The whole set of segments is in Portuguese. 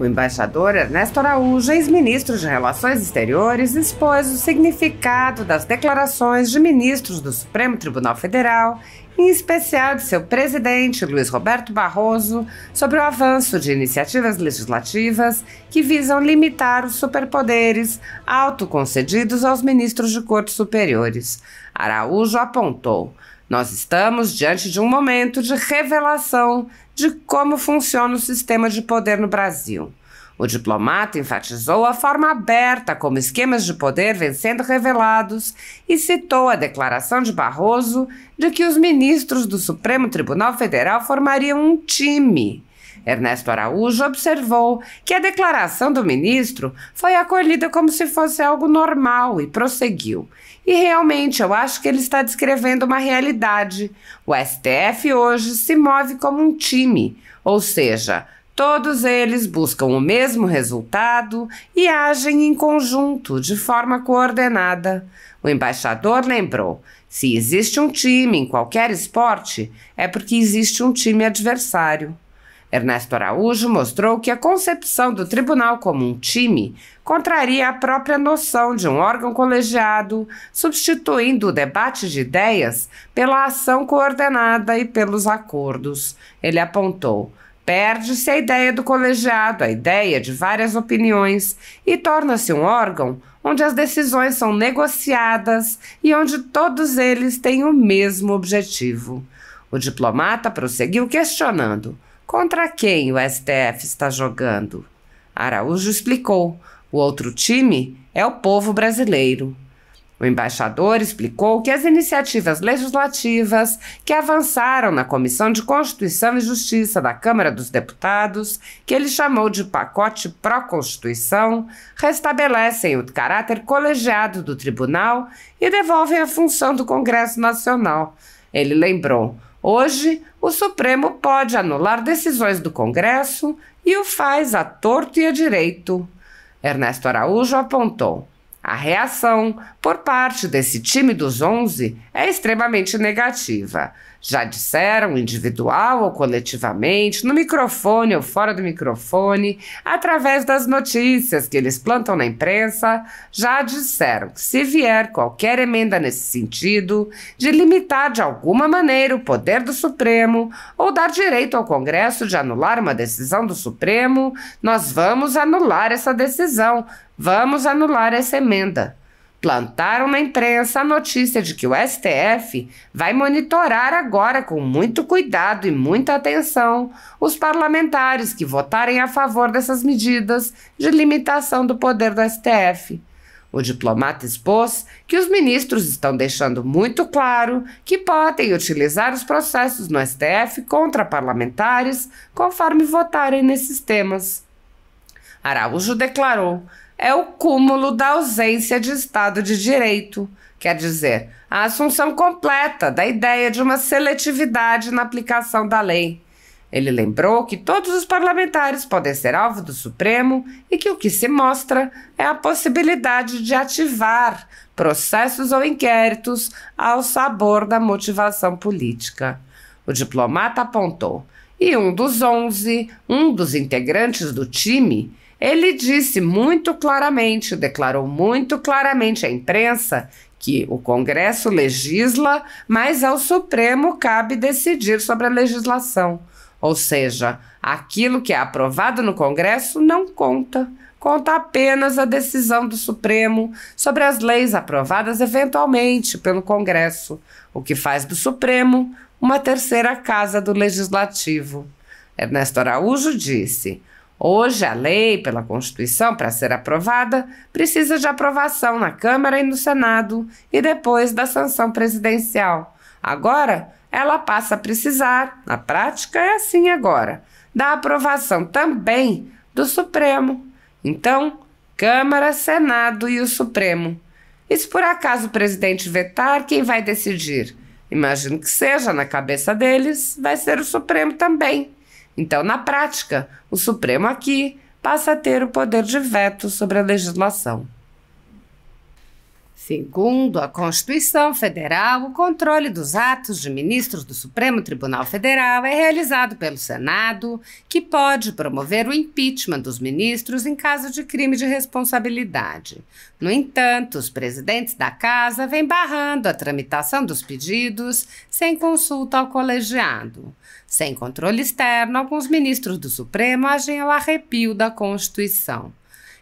O embaixador Ernesto Araújo, ex-ministro de Relações Exteriores, expôs o significado das declarações de ministros do Supremo Tribunal Federal, em especial de seu presidente, Luiz Roberto Barroso, sobre o avanço de iniciativas legislativas que visam limitar os superpoderes autoconcedidos aos ministros de cortes superiores. Araújo apontou: nós estamos diante de um momento de revelação de como funciona o sistema de poder no Brasil. O diplomata enfatizou a forma aberta como esquemas de poder vêm sendo revelados e citou a declaração de Barroso de que os ministros do Supremo Tribunal Federal formariam um time. Ernesto Araújo observou que a declaração do ministro foi acolhida como se fosse algo normal e prosseguiu: e realmente eu acho que ele está descrevendo uma realidade. O STF hoje se move como um time, ou seja, todos eles buscam o mesmo resultado e agem em conjunto, de forma coordenada. O embaixador lembrou: se existe um time em qualquer esporte, é porque existe um time adversário. Ernesto Araújo mostrou que a concepção do tribunal como um time contraria a própria noção de um órgão colegiado, substituindo o debate de ideias pela ação coordenada e pelos acordos. Ele apontou: perde-se a ideia do colegiado, a ideia de várias opiniões, e torna-se um órgão onde as decisões são negociadas e onde todos eles têm o mesmo objetivo. O diplomata prosseguiu questionando: contra quem o STF está jogando? Araújo explicou: o outro time é o povo brasileiro. O embaixador explicou que as iniciativas legislativas que avançaram na Comissão de Constituição e Justiça da Câmara dos Deputados, que ele chamou de pacote pró-Constituição, restabelecem o caráter colegiado do tribunal e devolvem a função do Congresso Nacional. Ele lembrou: hoje, o Supremo pode anular decisões do Congresso e o faz a torto e a direito. Ernesto Araújo apontou: a reação por parte desse time dos 11 é extremamente negativa. Já disseram, individual ou coletivamente, no microfone ou fora do microfone, através das notícias que eles plantam na imprensa, já disseram que se vier qualquer emenda nesse sentido, de limitar de alguma maneira o poder do Supremo ou dar direito ao Congresso de anular uma decisão do Supremo, nós vamos anular essa decisão, vamos anular essa emenda. Plantaram na imprensa a notícia de que o STF vai monitorar agora com muito cuidado e muita atenção os parlamentares que votarem a favor dessas medidas de limitação do poder do STF. O diplomata expôs que os ministros estão deixando muito claro que podem utilizar os processos no STF contra parlamentares conforme votarem nesses temas. Araújo declarou: é o cúmulo da ausência de Estado de Direito, quer dizer, a assunção completa da ideia de uma seletividade na aplicação da lei. Ele lembrou que todos os parlamentares podem ser alvo do Supremo e que o que se mostra é a possibilidade de ativar processos ou inquéritos ao sabor da motivação política. O diplomata apontou: e um dos 11, um dos integrantes do time, ele disse muito claramente, declarou muito claramente à imprensa que o Congresso legisla, mas ao Supremo cabe decidir sobre a legislação. Ou seja, aquilo que é aprovado no Congresso não conta. Conta apenas a decisão do Supremo sobre as leis aprovadas eventualmente pelo Congresso, o que faz do Supremo uma terceira casa do Legislativo. Ernesto Araújo disse: hoje, a lei, pela Constituição, para ser aprovada, precisa de aprovação na Câmara e no Senado e depois da sanção presidencial. Agora, ela passa a precisar, na prática é assim agora, da aprovação também do Supremo. Então, Câmara, Senado e o Supremo. E se por acaso o presidente vetar, quem vai decidir? Imagino que seja, na cabeça deles, vai ser o Supremo também. Então, na prática, o Supremo aqui passa a ter o poder de veto sobre a legislação. Segundo a Constituição Federal, o controle dos atos de ministros do Supremo Tribunal Federal é realizado pelo Senado, que pode promover o impeachment dos ministros em caso de crime de responsabilidade. No entanto, os presidentes da Casa vêm barrando a tramitação dos pedidos sem consulta ao colegiado. Sem controle externo, alguns ministros do Supremo agem ao arrepio da Constituição.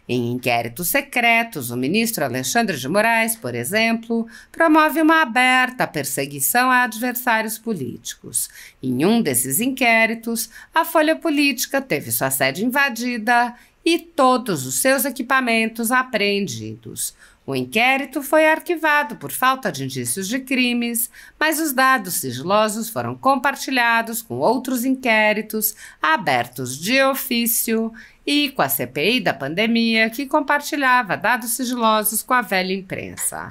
Em inquéritos secretos, o ministro Alexandre de Moraes, por exemplo, promove uma aberta perseguição a adversários políticos. Em um desses inquéritos, a Folha Política teve sua sede invadida e todos os seus equipamentos apreendidos. O inquérito foi arquivado por falta de indícios de crimes, mas os dados sigilosos foram compartilhados com outros inquéritos abertos de ofício e com a CPI da pandemia, que compartilhava dados sigilosos com a velha imprensa.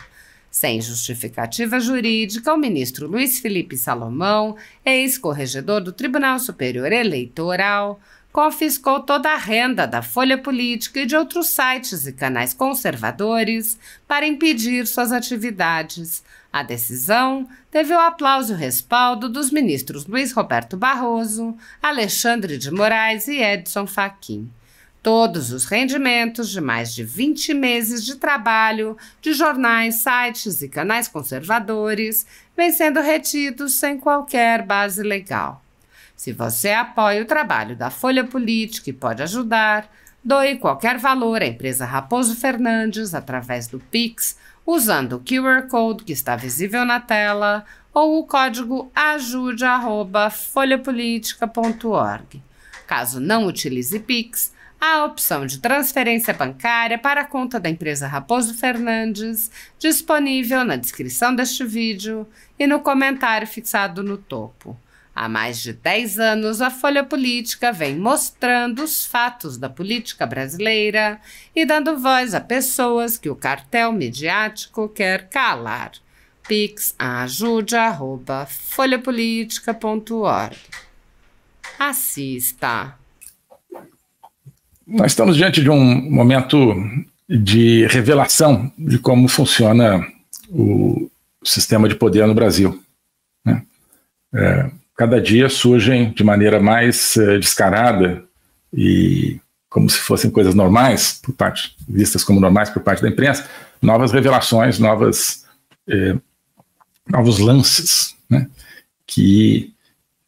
Sem justificativa jurídica, o ministro Luiz Felipe Salomão, ex-corregedor do Tribunal Superior Eleitoral, confiscou toda a renda da Folha Política e de outros sites e canais conservadores para impedir suas atividades. A decisão teve o aplauso e o respaldo dos ministros Luiz Roberto Barroso, Alexandre de Moraes e Edson Fachin. Todos os rendimentos de mais de 20 meses de trabalho de jornais, sites e canais conservadores vêm sendo retidos sem qualquer base legal. Se você apoia o trabalho da Folha Política e pode ajudar, doe qualquer valor à empresa Raposo Fernandes através do Pix, usando o QR Code que está visível na tela ou o código ajude@folhapolitica.org. Caso não utilize Pix, há a opção de transferência bancária para a conta da empresa Raposo Fernandes, disponível na descrição deste vídeo e no comentário fixado no topo. Há mais de 10 anos, a Folha Política vem mostrando os fatos da política brasileira e dando voz a pessoas que o cartel midiático quer calar. Pix ajude@folhapolitica.org. Assista. Nós estamos diante de um momento de revelação de como funciona o sistema de poder no Brasil, né? Cada dia surgem de maneira mais descarada e como se fossem coisas normais, vistas como normais por parte da imprensa, novas revelações, novos lances, né? Que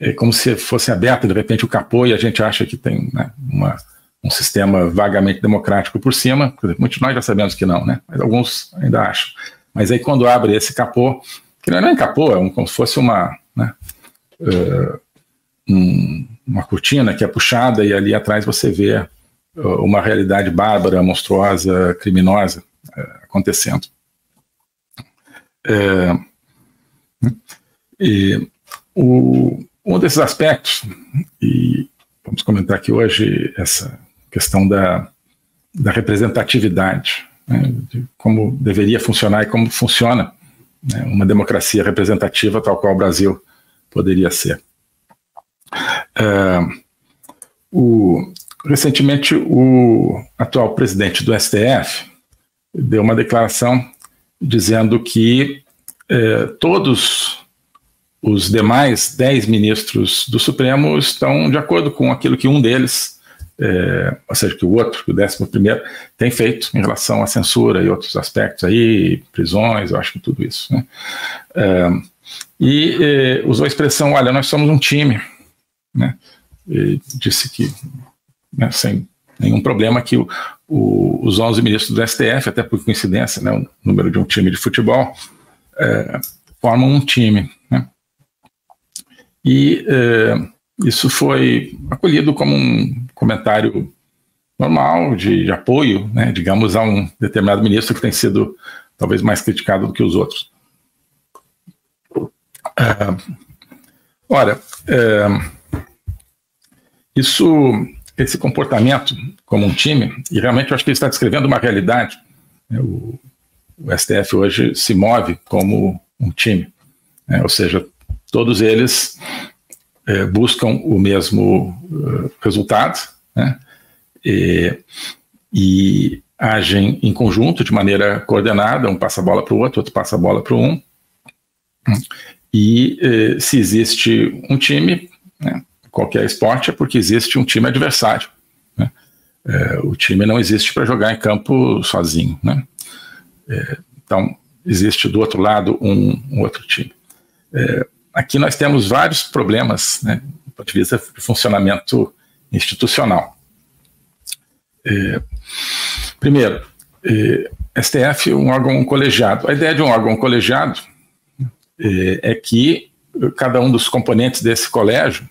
é como se fosse aberto de repente o capô e a gente acha que tem, né, um sistema vagamente democrático por cima. Muitos de nós já sabemos que não, né? Mas alguns ainda acham. Mas aí quando abre esse capô, que não é nem capô, como se fosse uma cortina que é puxada e ali atrás você vê uma realidade bárbara, monstruosa, criminosa acontecendo. Um desses aspectos, e vamos comentar aqui hoje essa questão da representatividade, né, de como deveria funcionar e como funciona, né, uma democracia representativa tal qual o Brasil poderia ser. Recentemente, o atual presidente do STF deu uma declaração dizendo que todos os demais 10 ministros do Supremo estão de acordo com aquilo que um deles, ou seja, que o outro, que o 11º, tem feito em relação à censura e outros aspectos aí, prisões, eu acho que tudo isso, né? Usou a expressão, olha, nós somos um time, né? E disse que, né, sem nenhum problema, que os 11 ministros do STF, até por coincidência, né, o número de um time de futebol, formam um time, né? E isso foi acolhido como um comentário normal, de apoio, né, digamos, a um determinado ministro que tem sido talvez mais criticado do que os outros. Esse comportamento como um time, e realmente eu acho que ele está descrevendo uma realidade, né? O STF hoje se move como um time, né? Ou seja, todos eles buscam o mesmo resultado, né? E agem em conjunto, de maneira coordenada, um passa a bola para o outro passa a bola para um. E se existe um time, né, qualquer esporte, é porque existe um time adversário. Né? O time não existe para jogar em campo sozinho. Né? Então, existe do outro lado um outro time. Aqui nós temos vários problemas, né, do ponto de vista de funcionamento institucional. Primeiro, STF é um órgão colegiado. A ideia de um órgão colegiado é que cada um dos componentes desse colégio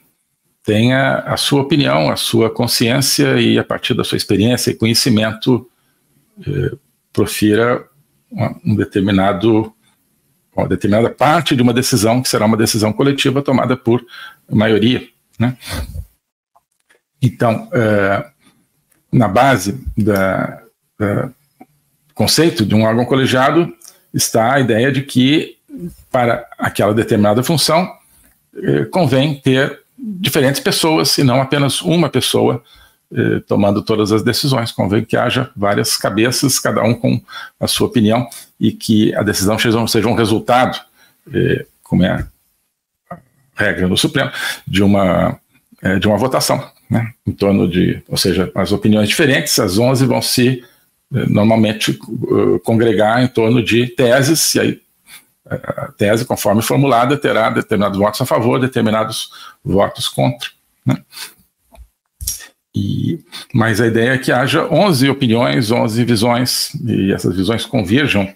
tenha a sua opinião, a sua consciência e, a partir da sua experiência e conhecimento, profira uma determinada parte de uma decisão que será uma decisão coletiva tomada por maioria. Né? Então, na base do conceito de um órgão colegiado está a ideia de que, para aquela determinada função, convém ter diferentes pessoas e não apenas uma pessoa tomando todas as decisões. Convém que haja várias cabeças, cada um com a sua opinião, e que a decisão seja um resultado, como é a regra no Supremo, de uma votação, né? Em torno de, ou seja, as opiniões diferentes, as 11 vão se normalmente congregar em torno de teses, e aí a tese, conforme formulada, terá determinados votos a favor, determinados votos contra. Né? Mas a ideia é que haja 11 opiniões, 11 visões, e essas visões converjam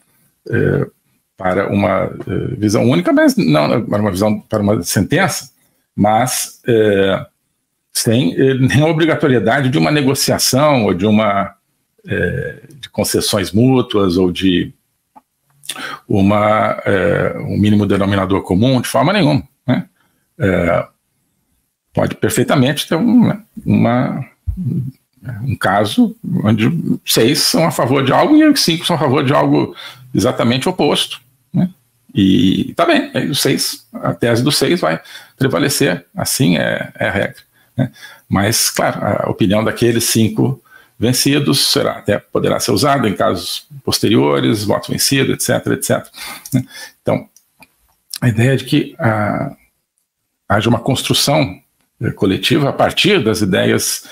para uma visão única, mas não para uma visão, para uma sentença, mas sem nenhuma obrigatoriedade de uma negociação ou de de concessões mútuas ou de um mínimo denominador comum, de forma nenhuma. Né? Pode perfeitamente ter um caso onde 6 são a favor de algo e 5 são a favor de algo exatamente oposto. Né? E tá bem, aí a tese do 6 vai prevalecer, assim é a regra. Né? Mas, claro, a opinião daqueles 5 vencidos poderá ser usado em casos posteriores, voto vencido, etc, etc. Então, a ideia é de que haja uma construção coletiva a partir das ideias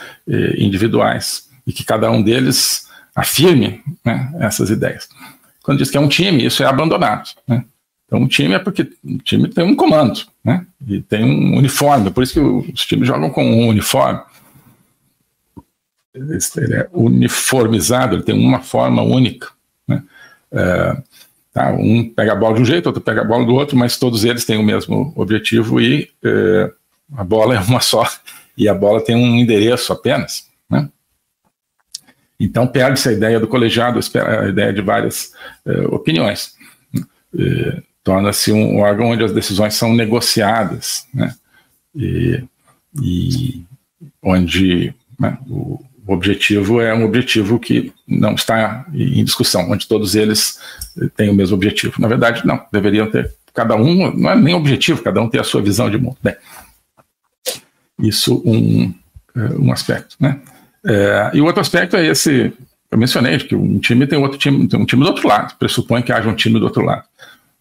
individuais e que cada um deles afirme, né, essas ideias. Quando diz que é um time, isso é abandonado. Né? Então, um time é porque o time tem um comando, né, e tem um uniforme, por isso que os times jogam com um uniforme. Ele é uniformizado, ele tem uma forma única. Né? Um pega a bola de um jeito, outro pega a bola do outro, mas todos eles têm o mesmo objetivo e a bola é uma só, e a bola tem um endereço apenas. Né? Então perde-se a ideia do colegiado, a ideia de várias opiniões. Torna-se um órgão onde as decisões são negociadas, né? e onde, né, o objetivo é um objetivo que não está em discussão, onde todos eles têm o mesmo objetivo. Na verdade, não, deveriam ter, cada um, não é nem objetivo, cada um tem a sua visão de mundo. Bem, isso um aspecto. Né? E o outro aspecto é esse, eu mencionei, que um time tem outro time, tem um time do outro lado, pressupõe que haja um time do outro lado.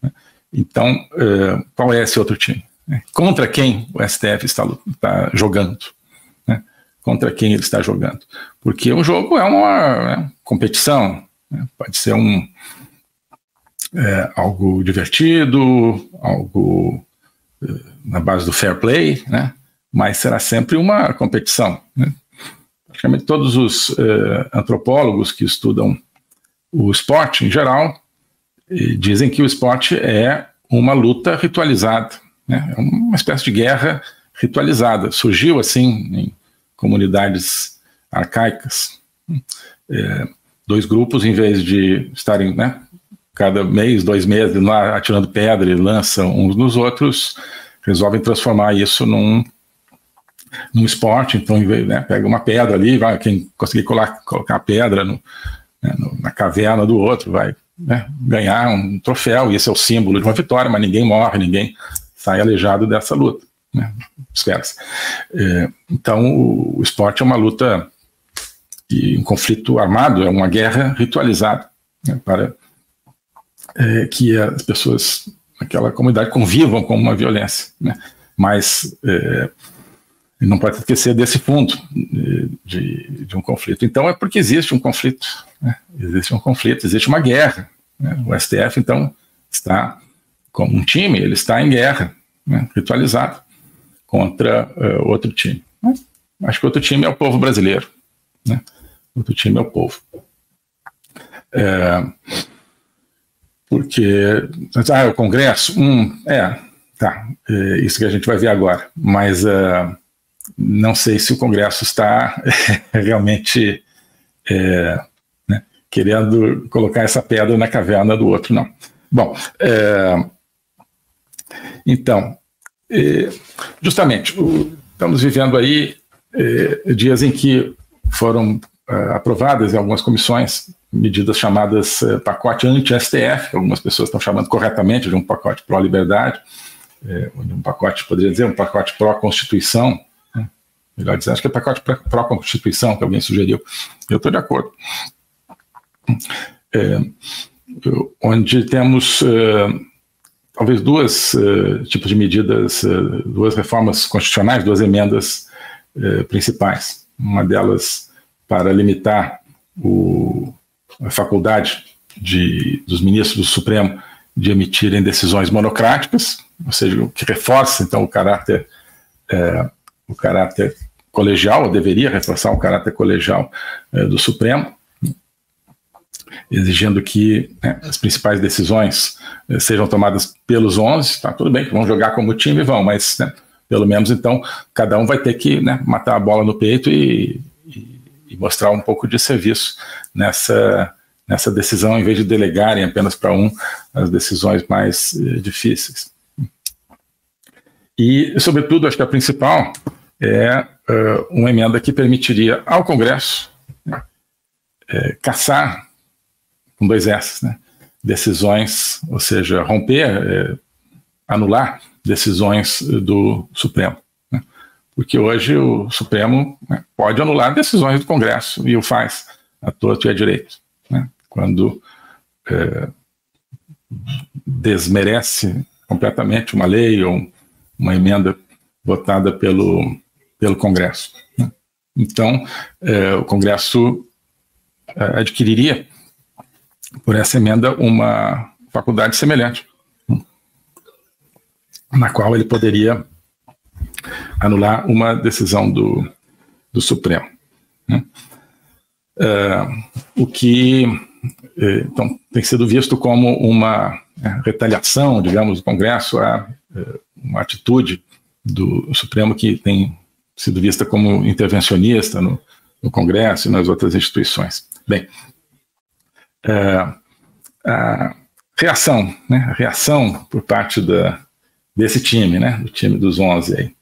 Né? Então, qual é esse outro time? Contra quem o STF está jogando? Contra quem ele está jogando. Porque um jogo é uma competição, né? Pode ser algo divertido, algo na base do fair play, né? Mas será sempre uma competição. Né? Praticamente todos os antropólogos que estudam o esporte em geral dizem que o esporte é uma luta ritualizada, né? É uma espécie de guerra ritualizada. Surgiu assim em comunidades arcaicas, 2 grupos, em vez de estarem, né, cada mês, 2 meses, lá atirando pedra e lançam uns nos outros, resolvem transformar isso num esporte. Então, em vez, né, pega uma pedra ali, quem conseguir colocar a pedra na caverna do outro vai, né, ganhar um troféu, e esse é o símbolo de uma vitória, mas ninguém morre, ninguém sai aleijado dessa luta. Né? Então o esporte é uma luta E um conflito armado é uma guerra ritualizada, né, para que as pessoas naquela comunidade convivam com uma violência, né? Mas não pode esquecer desse fundo de um conflito. Então é porque existe um conflito, né? Existe um conflito, existe uma guerra, né? O STF, então, está como um time, ele está em guerra, né, ritualizado contra outro time. Né? Acho que outro time é o povo brasileiro, né? Outro time é o povo. Porque o Congresso, isso que a gente vai ver agora, mas não sei se o Congresso está realmente né, querendo colocar essa pedra na caverna do outro, não. Bom, então, justamente, estamos vivendo aí dias em que foram aprovadas em algumas comissões medidas chamadas pacote anti-STF, que algumas pessoas estão chamando corretamente de um pacote pró-liberdade, um pacote, poderia dizer, um pacote pró-constituição, né? Melhor dizer, acho que é pacote pró-constituição que alguém sugeriu. Eu estou de acordo. Onde temos talvez dois tipos de medidas, duas reformas constitucionais, duas emendas principais. Uma delas para limitar a faculdade dos ministros do Supremo de emitirem decisões monocráticas, ou seja, o que reforça, então, o caráter colegial, ou deveria reforçar o caráter colegial do Supremo, exigindo que as principais decisões sejam tomadas pelos 11, tá, tudo bem que vão jogar como time, mas pelo menos, então, cada um vai ter que matar a bola no peito e mostrar um pouco de serviço nessa decisão, em vez de delegarem apenas para as decisões mais difíceis. E, sobretudo, acho que a principal é uma emenda que permitiria ao Congresso caçar, com 2 S, né, decisões, ou seja, romper, anular decisões do Supremo. Porque hoje o Supremo pode anular decisões do Congresso e o faz à torto e à direito, né? Quando desmerece completamente uma lei ou uma emenda votada pelo Congresso, né? Então, o Congresso adquiriria, por essa emenda, uma faculdade semelhante, na qual ele poderia anular uma decisão do Supremo, né? O que então, tem sido visto como uma retaliação, digamos, do Congresso a uma atitude do Supremo que tem sido vista como intervencionista no Congresso e nas outras instituições. Bem, a reação, né, a reação por parte desse time, né, do time dos 11 aí,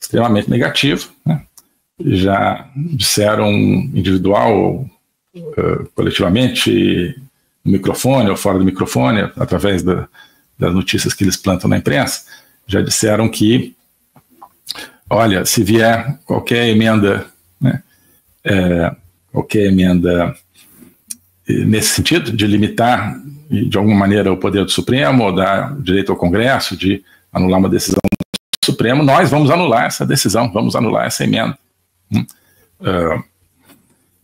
extremamente negativo, né? Já disseram individual ou coletivamente, no microfone ou fora do microfone, através das notícias que eles plantam na imprensa, já disseram que, olha, se vier qualquer emenda, né, qualquer emenda nesse sentido, de limitar de alguma maneira o poder do Supremo ou dar direito ao Congresso de anular uma decisão do Supremo, nós vamos anular essa decisão, vamos anular essa emenda.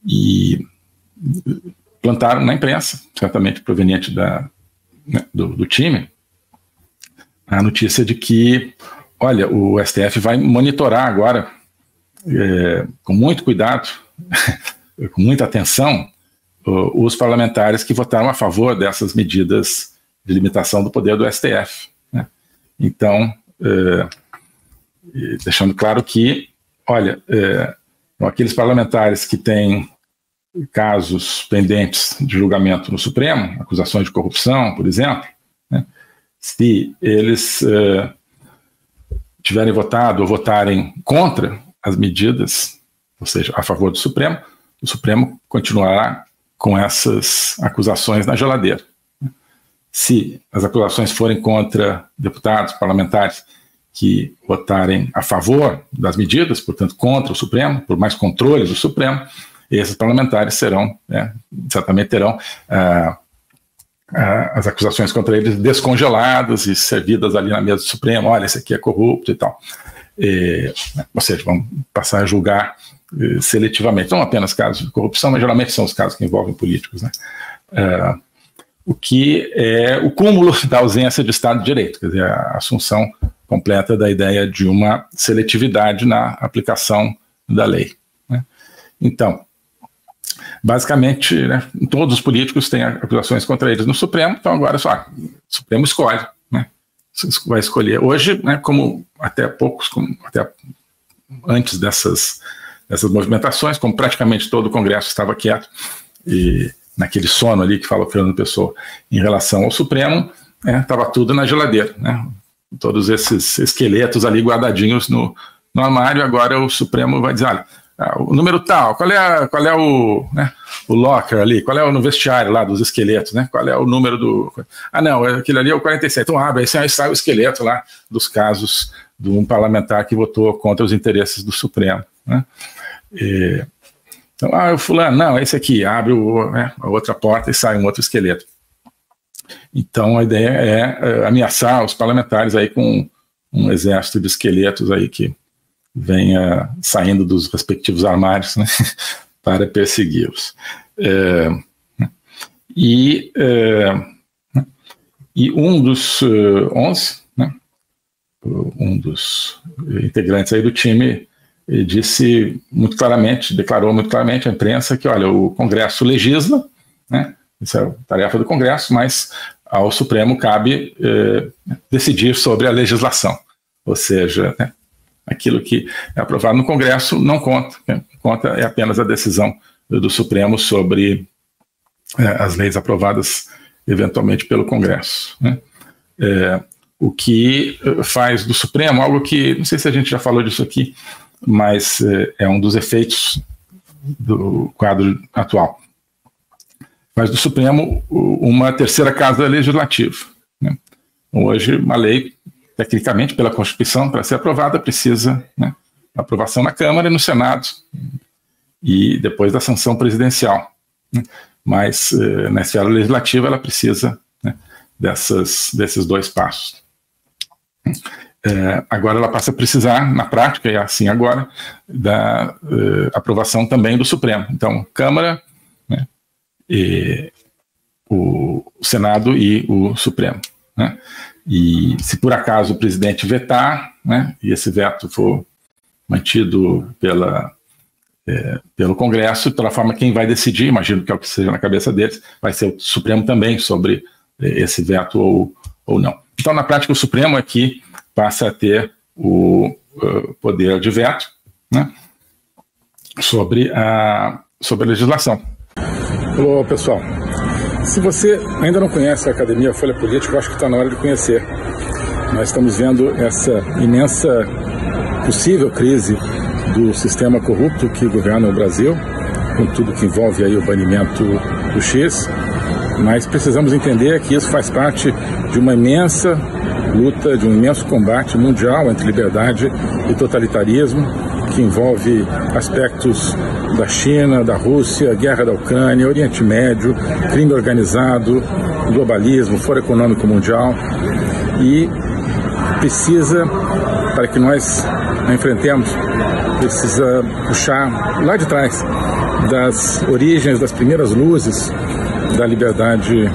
E plantaram na imprensa, certamente proveniente do time, a notícia de que, olha, o STF vai monitorar agora, com muito cuidado, com muita atenção, os parlamentares que votaram a favor dessas medidas de limitação do poder do STF, né? Então, deixando claro que, olha, aqueles parlamentares que têm casos pendentes de julgamento no Supremo, acusações de corrupção, por exemplo, né, se eles tiverem votado ou votarem contra as medidas, ou seja, a favor do Supremo, o Supremo continuará com essas acusações na geladeira. Se as acusações forem contra deputados, parlamentares que votarem a favor das medidas, portanto contra o Supremo, por mais controle do Supremo, esses parlamentares serão, certamente terão as acusações contra eles descongeladas e servidas ali na mesa do Supremo. Olha, esse aqui é corrupto e tal. Ou seja, vão passar a julgar seletivamente, não apenas casos de corrupção, mas geralmente são os casos que envolvem políticos, né? O que é o cúmulo da ausência de Estado de Direito, quer dizer, a assunção completa da ideia de uma seletividade na aplicação da lei, né? Então, basicamente, né, todos os políticos têm acusações contra eles no Supremo, então agora só o Supremo escolhe, né? Vai escolher. Hoje, né, como até antes dessas movimentações, como praticamente todo o Congresso estava quieto, e naquele sono ali que fala o Fernando Pessoa em relação ao Supremo, estava tudo na geladeira, né? Todos esses esqueletos ali guardadinhos no armário. Agora o Supremo vai dizer, olha, o número tal, qual é o, né, o locker ali, qual é no vestiário lá dos esqueletos, né? Qual é o número do... não, aquele ali é o 47, então abre, aí sai o esqueleto lá dos casos de um parlamentar que votou contra os interesses do Supremo, né? Então, o fulano, não, esse aqui, abre a outra porta e sai um outro esqueleto. Então a ideia é ameaçar os parlamentares aí com um exército de esqueletos aí que venha saindo dos respectivos armários, né, para persegui-los. E um dos 11, né, um dos integrantes aí do time disse muito claramente, declarou muito claramente à imprensa que, olha, o Congresso legisla, né, isso é a tarefa do Congresso, mas ao Supremo cabe decidir sobre a legislação, ou seja, né, aquilo que é aprovado no Congresso não conta, né? Conta é apenas a decisão do Supremo sobre as leis aprovadas eventualmente pelo Congresso, né? O que faz do Supremo algo que, não sei se a gente já falou disso aqui, mas é um dos efeitos do quadro atual. Faz do Supremo uma terceira casa legislativa, né? Hoje, uma lei, tecnicamente, pela Constituição, para ser aprovada, precisa, né, aprovação na Câmara e no Senado, e depois da sanção presidencial, né? Mas na esfera legislativa ela precisa, né, desses dois passos. Agora ela passa a precisar, na prática, e assim agora, da aprovação também do Supremo. Então, Câmara, né, e o Senado e o Supremo, né? E se por acaso o presidente vetar, né, e esse veto for mantido pelo Congresso, pela forma quem vai decidir, imagino que é o que seja na cabeça deles, vai ser o Supremo também sobre esse veto ou não. Então, na prática, o Supremo aqui passa a ter o poder de veto, né, sobre a legislação. Olá, pessoal. Se você ainda não conhece a Academia Folha Política, eu acho que está na hora de conhecer. Nós estamos vendo essa imensa possível crise do sistema corrupto que governa o Brasil, com tudo que envolve aí o banimento do X, mas precisamos entender que isso faz parte de uma imensa luta, de um imenso combate mundial entre liberdade e totalitarismo, que envolve aspectos da China, da Rússia, guerra da Ucrânia, Oriente Médio, crime organizado, globalismo, Fórum Econômico Mundial, e precisa, para que nós a enfrentemos, precisa puxar lá de trás das origens, das primeiras luzes da liberdade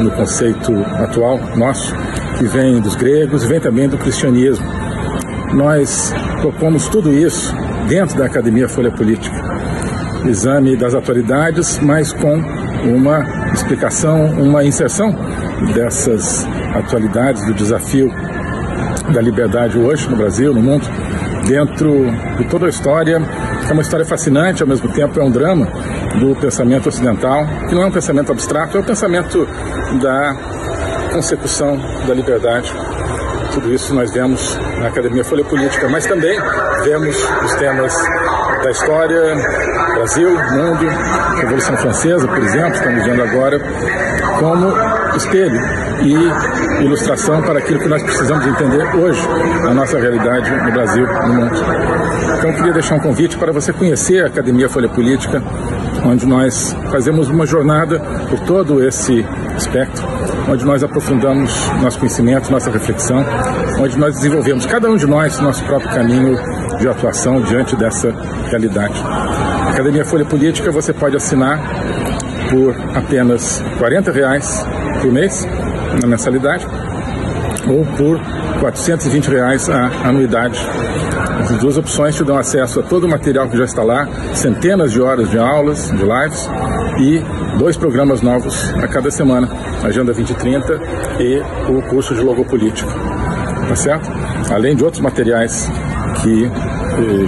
no conceito atual nosso, que vem dos gregos e vem também do cristianismo. Nós propomos tudo isso dentro da Academia Folha Política. Exame das atualidades, mas com uma explicação, uma inserção dessas atualidades, do desafio da liberdade hoje no Brasil, no mundo, dentro de toda a história, que é uma história fascinante, ao mesmo tempo é um drama do pensamento ocidental, que não é um pensamento abstrato, é um pensamento da consecução da liberdade. Tudo isso nós vemos na Academia Folha Política, mas também vemos os temas da história, Brasil, mundo, Revolução Francesa, por exemplo, estamos vendo agora como espelho e ilustração para aquilo que nós precisamos entender hoje na nossa realidade no Brasil e no mundo. Então eu queria deixar um convite para você conhecer a Academia Folha Política, onde nós fazemos uma jornada por todo esse espectro, onde nós aprofundamos nosso conhecimento, nossa reflexão, onde nós desenvolvemos, cada um de nós, nosso próprio caminho de atuação diante dessa realidade. A Academia Folha Política você pode assinar por apenas R$40 por mês, na mensalidade, ou por R$420 a anuidade. As duas opções te dão acesso a todo o material que já está lá, centenas de horas de aulas, de lives e 2 programas novos a cada semana, Agenda 2030 e o curso de Logopolítica, tá certo? Além de outros materiais que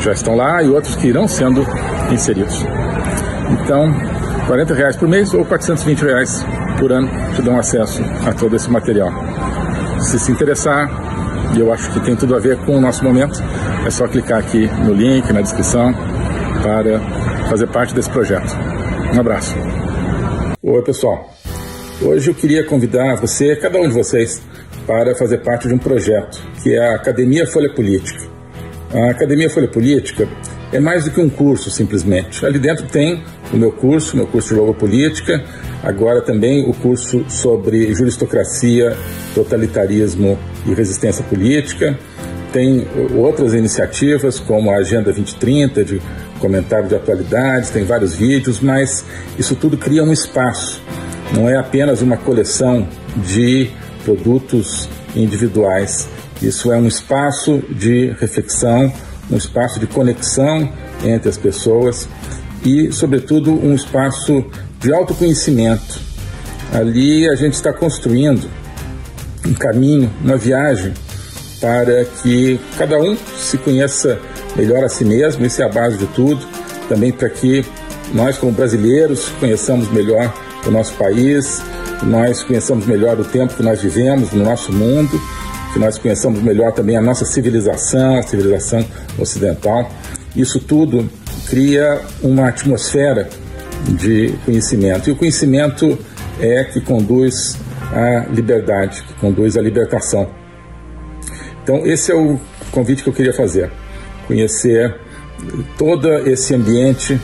já estão lá e outros que irão sendo inseridos. Então, R$40 por mês ou R$420 por ano te dão acesso a todo esse material. Se interessar, e eu acho que tem tudo a ver com o nosso momento, é só clicar aqui no link, na descrição, para fazer parte desse projeto. Um abraço. Oi, pessoal. Hoje eu queria convidar você, cada um de vocês, para fazer parte de um projeto, que é a Academia Folha Política. A Academia Folha Política é mais do que um curso, simplesmente. Ali dentro tem o meu curso de Logopolítica, agora também o curso sobre juristocracia, totalitarismo e resistência política. Tem outras iniciativas, como a Agenda 2030, de comentário de atualidades, tem vários vídeos, mas isso tudo cria um espaço. Não é apenas uma coleção de produtos individuais. Isso é um espaço de reflexão, um espaço de conexão entre as pessoas e, sobretudo, um espaço de autoconhecimento. Ali a gente está construindo um caminho, uma viagem para que cada um se conheça melhor a si mesmo, isso é a base de tudo, também para que nós, como brasileiros, conheçamos melhor o nosso país, nós conheçamos melhor o tempo que nós vivemos no nosso mundo, que nós conheçamos melhor também a nossa civilização, a civilização ocidental. Isso tudo cria uma atmosfera de conhecimento, e o conhecimento é que conduz à liberdade, que conduz à libertação. Então esse é o convite que eu queria fazer, conhecer todo esse ambiente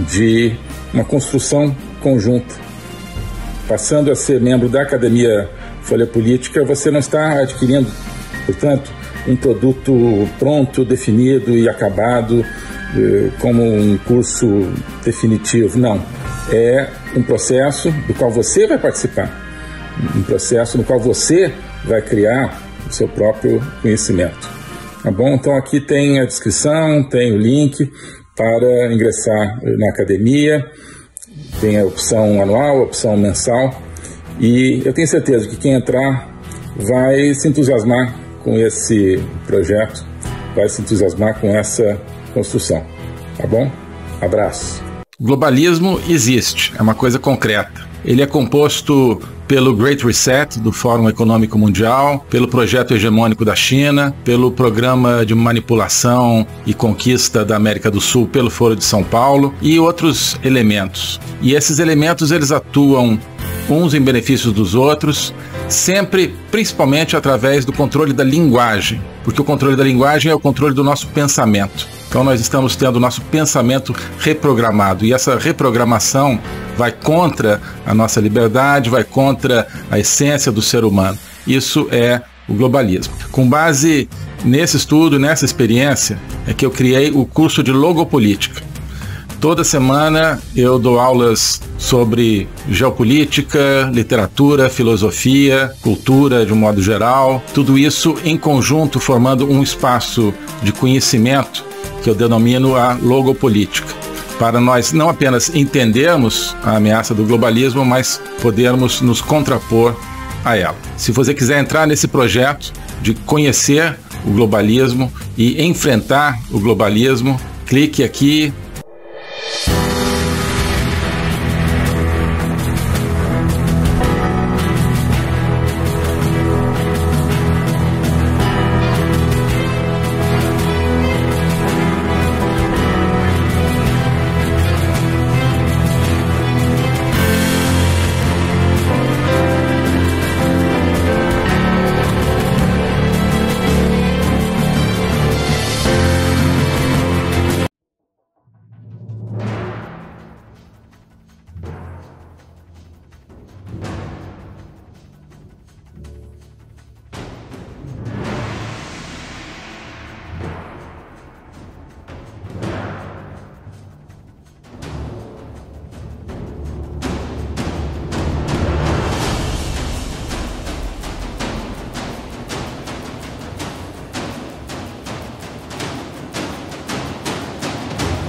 de uma construção conjunta. Passando a ser membro da Academia Folha Política, você não está adquirindo, portanto, um produto pronto, definido e acabado como um curso definitivo. Não, é um processo do qual você vai participar, um processo no qual você vai criar o seu próprio conhecimento. Tá bom? Então aqui tem a descrição, tem o link para ingressar na academia, tem a opção anual, a opção mensal, e eu tenho certeza que quem entrar vai se entusiasmar com esse projeto, vai se entusiasmar com essa construção. Tá bom? Abraço. O globalismo existe, é uma coisa concreta. Ele é composto pelo Great Reset do Fórum Econômico Mundial, pelo projeto hegemônico da China, pelo programa de manipulação e conquista da América do Sul pelo Foro de São Paulo e outros elementos. E esses elementos eles atuam uns em benefício dos outros, sempre, principalmente através do controle da linguagem, porque o controle da linguagem é o controle do nosso pensamento. Então nós estamos tendo o nosso pensamento reprogramado, e essa reprogramação vai contra a nossa liberdade, vai contra a essência do ser humano. Isso é o globalismo. Com base nesse estudo, nessa experiência, é que eu criei o curso de Logopolítica. Toda semana eu dou aulas sobre geopolítica, literatura, filosofia, cultura de um modo geral, tudo isso em conjunto formando um espaço de conhecimento que eu denomino a logopolítica, para nós não apenas entendermos a ameaça do globalismo, mas podermos nos contrapor a ela. Se você quiser entrar nesse projeto de conhecer o globalismo e enfrentar o globalismo, clique aqui